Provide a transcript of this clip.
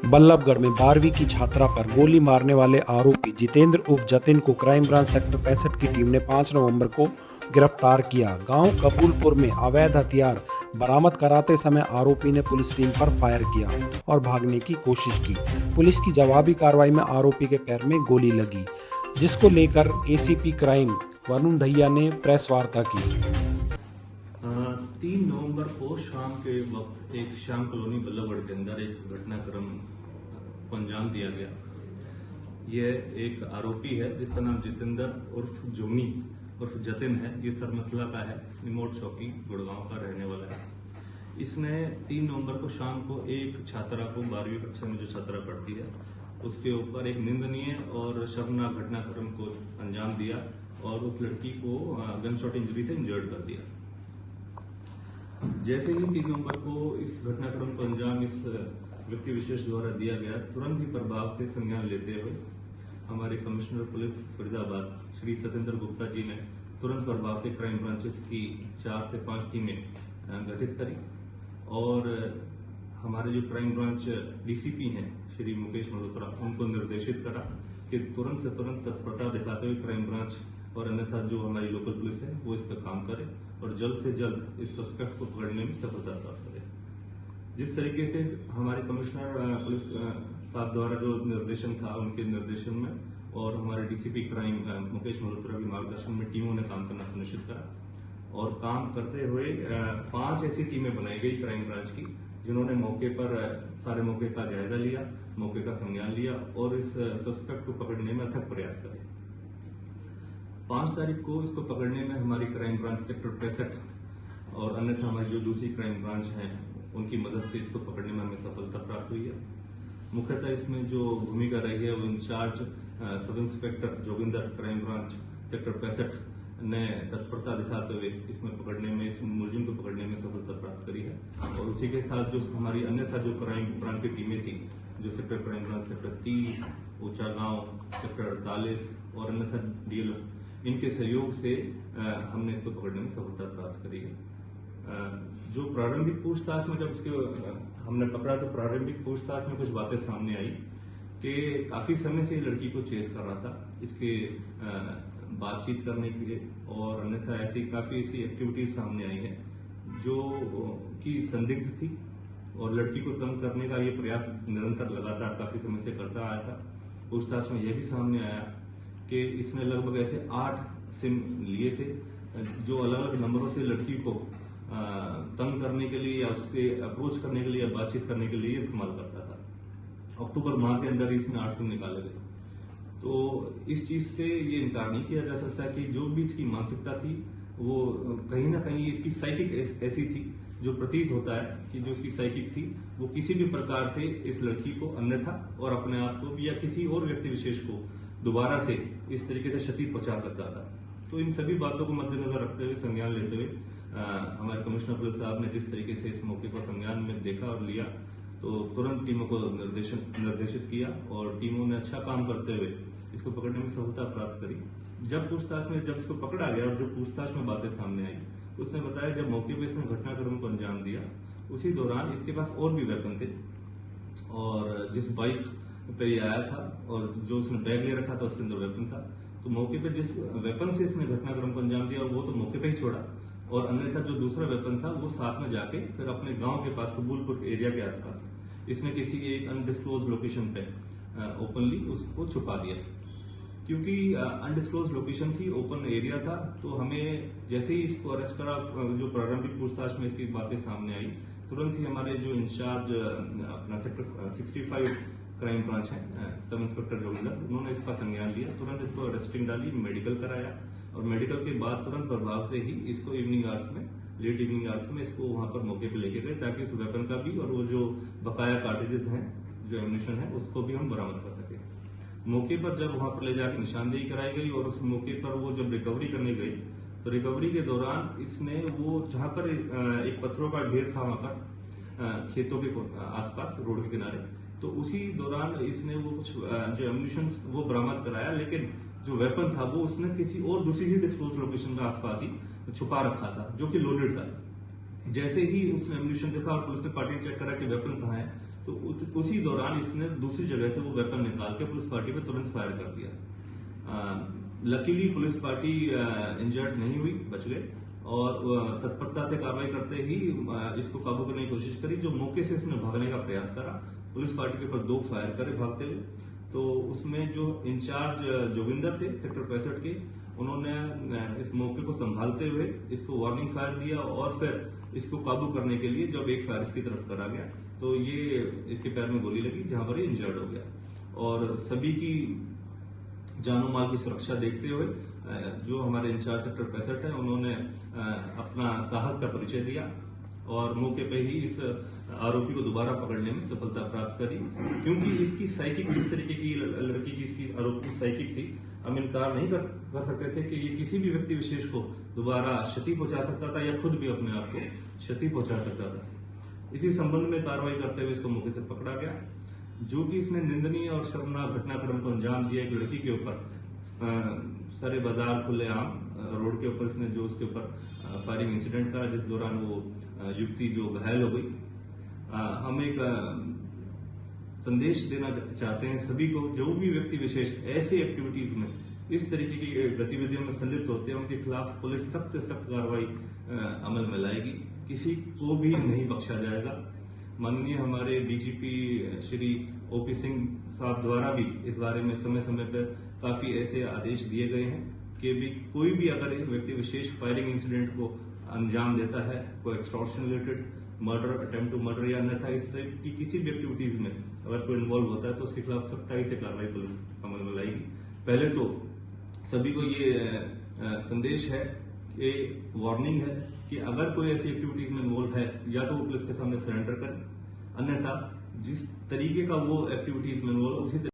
बल्लभगढ़ में 12वीं की छात्रा पर गोली मारने वाले आरोपी जितेंद्र उर्फ जतिन को क्राइम ब्रांच सेक्टर 65 की टीम ने 5 नवंबर को गिरफ्तार किया। गांव कपूलपुर में अवैध हथियार बरामद कराते समय आरोपी ने पुलिस टीम पर फायर किया और भागने की कोशिश की। पुलिस की जवाबी कार्रवाई में आरोपी के पैर में गोली लगी, जिसको लेकर एसीपी क्राइम वरुण दहिया ने प्रेस वार्ता की। 3 नवंबर को शाम के वक्त एक श्याम कॉलोनी बल्लभगढ़ के अंदर एक घटनाक्रम को अंजाम दिया गया। यह एक आरोपी है जिसका नाम जितेंद्र उर्फ जोनी उर्फ जतिन है। ये सरमथला का है, निमोट चौकी गुड़गांव का रहने वाला है। इसने 3 नवंबर को शाम को एक छात्रा को 12वीं कक्षा में जो छात्रा पढ़ती है उसके ऊपर एक निंदनीय और शर्मनाक घटनाक्रम को अंजाम दिया और उस लड़की को गन शॉट इंजरी से इंजर्ड कर दिया। जैसे ही 3 नवंबर को इस घटनाक्रम को अंजाम इस व्यक्ति विशेष द्वारा दिया गया, तुरंत ही प्रभाव से संज्ञान लेते हुए हमारे कमिश्नर पुलिस फरीदाबाद श्री सत्येंद्र गुप्ता जी ने तुरंत प्रभाव से क्राइम ब्रांचेस की 4 से 5 टीमें गठित करी और हमारे जो क्राइम ब्रांच डीसीपी हैं श्री मुकेश मल्होत्रा, उनको निर्देशित करा कि तुरंत से तुरंत तत्परता दिखाते हुए क्राइम ब्रांच और अन्यथा जो हमारी लोकल पुलिस है वो इस पर काम करे और जल्द से जल्द इस सस्पेक्ट को पकड़ने में सफलता प्राप्त करे। जिस तरीके से हमारे कमिश्नर पुलिस साहब द्वारा जो निर्देशन था, उनके निर्देशन में और हमारे डीसीपी क्राइम मुकेश मल्होत्रा के मार्गदर्शन में टीमों ने काम करना सुनिश्चित करा और काम करते हुए 5 ऐसी टीमें बनाई गई क्राइम ब्रांच की, जिन्होंने मौके पर सारे मौके का जायजा लिया, मौके का संज्ञान लिया और इस सस्पेक्ट को पकड़ने में अथक प्रयास करे। 5 तारीख को इसको पकड़ने में हमारी क्राइम ब्रांच सेक्टर 65 और अन्यथा हमारी जो दूसरी क्राइम ब्रांच है उनकी मदद से इसको पकड़ने में हमें सफलता प्राप्त हुई है। मुख्यतः इसमें जो भूमिका रही है वो in charge sub inspector Joginder crime branch sector 65 ने तत्परता दिखाते हुए इसमें पकड़ने में, इस मुलजिम को पकड़ने में सफलता प्राप्त करी है और उसी के साथ जो हमारी अन्यथा जो क्राइम ब्रांच की टीमें थी, जो सेक्टर क्राइम ब्रांच सेक्टर 30, ऊंचा गांव सेक्टर 48 और अन्यथा डीएलएफ, इनके सहयोग से हमने इसको पकड़ने में सफलता प्राप्त करी है। जो प्रारंभिक पूछताछ में जब इसके हमने पकड़ा तो प्रारंभिक पूछताछ में कुछ बातें सामने आई कि काफी समय से लड़की को चेस कर रहा था, इसके बातचीत करने के लिए और अन्यथा काफी ऐसी एक्टिविटीज सामने आई है जो कि संदिग्ध थी और लड़की को तंग करने का ये प्रयास निरंतर लगातार काफी समय से करता आया था। पूछताछ में यह भी सामने आया कि इसने लगभग ऐसे 8 सिम लिए थे जो अलग अलग नंबरों से लड़की को तंग करने के लिए या उससे अप्रोच करने के लिए या बातचीत करने के लिए इस्तेमाल करता था। अक्टूबर माह के अंदर इसने 8 सिम निकाले गए। तो इस चीज से ये इनकार नहीं किया जा सकता कि जो भी इसकी मानसिकता थी वो कहीं ना कहीं इसकी साइकिक ऐसी थी, जो प्रतीत होता है कि जो इसकी साइकिक थी वो किसी भी प्रकार से इस लड़की को अन्यथा और अपने आप को या किसी और व्यक्ति विशेष को दोबारा से इस तरीके से क्षति पहुंचा सकता था। तो इन सभी बातों को मद्देनजर रखते हुए, संज्ञान लेते हुए हमारे कमिश्नर पुलिस साहब ने जिस तरीके से इस मौके को संज्ञान में देखा और लिया तो तुरंत टीमों को निर्देशित किया और टीमों ने अच्छा काम करते हुए इसको पकड़ने में सफलता प्राप्त करी। जब पूछताछ में जब इसको पकड़ा गया और जो पूछताछ में बातें सामने आई तो उसने बताया जब मौके पर इसने घटनाक्रम को अंजाम दिया उसी दौरान इसके पास और भी वेपन थे और जिस बाइक पे ये आया था और जो उसने बैग ले रखा था उसके अंदर वेपन था। तो मौके पे जिस वेपन से इसने घटनाक्रम को अंजाम दिया वो तो मौके पे ही छोड़ा और अन्यथा जो दूसरा वेपन था वो साथ में जाके फिर अपने गांव के पास कबूलपुर एरिया के आसपास इसने किसी एक अनडिस्क्लोज लोकेशन पे ओपनली उसको छुपा दिया। क्योंकि अनडिस्क्लोज लोकेशन थी, ओपन एरिया था, तो हमें जैसे ही इसको अरेस्ट करा, जो प्रारंभिक पूछताछ में इसकी बातें सामने आई, तुरंत ही हमारे जो इंचार्ज अपना सेक्टर 65 क्राइम ब्रांच है सब इंस्पेक्टर जोगिंदर, उन्होंने इसका संज्ञान लिया, तुरंत इसको अरेस्टिंग डाली, मेडिकल कराया और मेडिकल के बाद तुरंत प्रभाव से ही इसको इवनिंग आवर्स में, लेट इवनिंग आवर्स में इसको वहां पर मौके पे लेके गए ताकि उस वेपन का भी और वो जो बकाया कार्ट्रिजेस हैं, जो एम्यूनिशन है, उसको भी हम बरामद कर सके। मौके पर जब वहां पर ले जाकर निशानदेही कराई गई और उस मौके पर वो जब रिकवरी करने गई तो रिकवरी के दौरान इसने वो जहां पर एक पत्थरों का ढेर था वहां पर खेतों के आसपास रोड के किनारे, तो उसी दौरान इसने वो कुछ जो एम्यूनिशन वो बरामद कराया, लेकिन जो वेपन था वो उसने किसी और दूसरी ही डिस्क्लोज लोकेशन के आसपास ही छुपा रखा था जो कि लोडेड था। जैसे ही उसने एम्यूनिशन देखा और पुलिस ने पार्टी चेक करा कि वेपन कहाँ है तो उसी दौरान इसने दूसरी जगह से वो वेपन निकाल के पुलिस पार्टी पे तुरंत फायर कर दिया। लकीली पुलिस पार्टी इंजर्ड नहीं हुई, बच गए और तत्परता से कार्रवाई करते ही इसको काबू करने की कोशिश करी। जो मौके से इसने भागने का प्रयास करा, पुलिस पार्टी के ऊपर 2 फायर करे भागते हुए। तो उसमें जो इंचार्ज जोगिंदर थे सेक्टर 65 के, उन्होंने इस मौके को संभालते हुए इसको वार्निंग फायर दिया और फिर इसको काबू करने के लिए जब एक फायर इसकी तरफ करा गया तो ये इसके पैर में गोली लगी, जहां पर ये इंजर्ड हो गया। और सभी की जानो माल की सुरक्षा देखते हुए जो हमारे इंचार्ज सेक्टर 65 है, उन्होंने अपना साहस का परिचय दिया और मौके पे ही इस आरोपी को दोबारा पकड़ने में सफलता प्राप्त करी। क्योंकि इसकी साइकिक जिस तरीके की लड़की की इसकी आरोपी की साइकिक थी, हम इनकार नहीं कर सकते थे कि ये किसी भी व्यक्ति विशेष को दोबारा क्षति पहुंचा सकता था या खुद भी अपने आप को क्षति पहुंचा सकता था। इसी संबंध में कार्रवाई करते हुए इसको मौके से पकड़ा गया। जो कि इसने निंदनीय और शर्मनाक घटनाक्रम को अंजाम दिया। एक लड़की के ऊपर सारे बाजार खुले आम रोड के ऊपर इसने जो उसके ऊपर फायरिंग इंसिडेंट करा, जिस दौरान वो युवती जो घायल हो गई। हम एक संदेश देना चाहते हैं सभी को, जो भी व्यक्ति विशेष ऐसी एक्टिविटीज में इस तरीके की गतिविधियों में संलिप्त होते हैं, उनके खिलाफ पुलिस सख्त से सख्त कार्रवाई अमल में लाएगी। किसी को भी नहीं बख्शा जाएगा। माननीय हमारे डीजीपी श्री ओपी सिंह साहब द्वारा भी इस बारे में समय समय पर काफी ऐसे आदेश दिए गए हैं कि भी कोई भी अगर व्यक्ति विशेष फायरिंग इंसिडेंट को अंजाम देता है, कोई extortion related murder, attempt to murder या अन्यथा इस टाइप की किसी भी एक्टिविटीज में अगर कोई इन्वॉल्व होता है तो उसके खिलाफ सख्ताई से कार्रवाई पुलिस अमल में लाएगी। पहले तो सभी को ये संदेश है, ये वार्निंग है कि अगर कोई ऐसी एक्टिविटीज में इन्वॉल्व है या तो वो पुलिस के सामने सरेंडर करे, अन्यथा जिस तरीके का वो एक्टिविटीज में इन्वॉल्व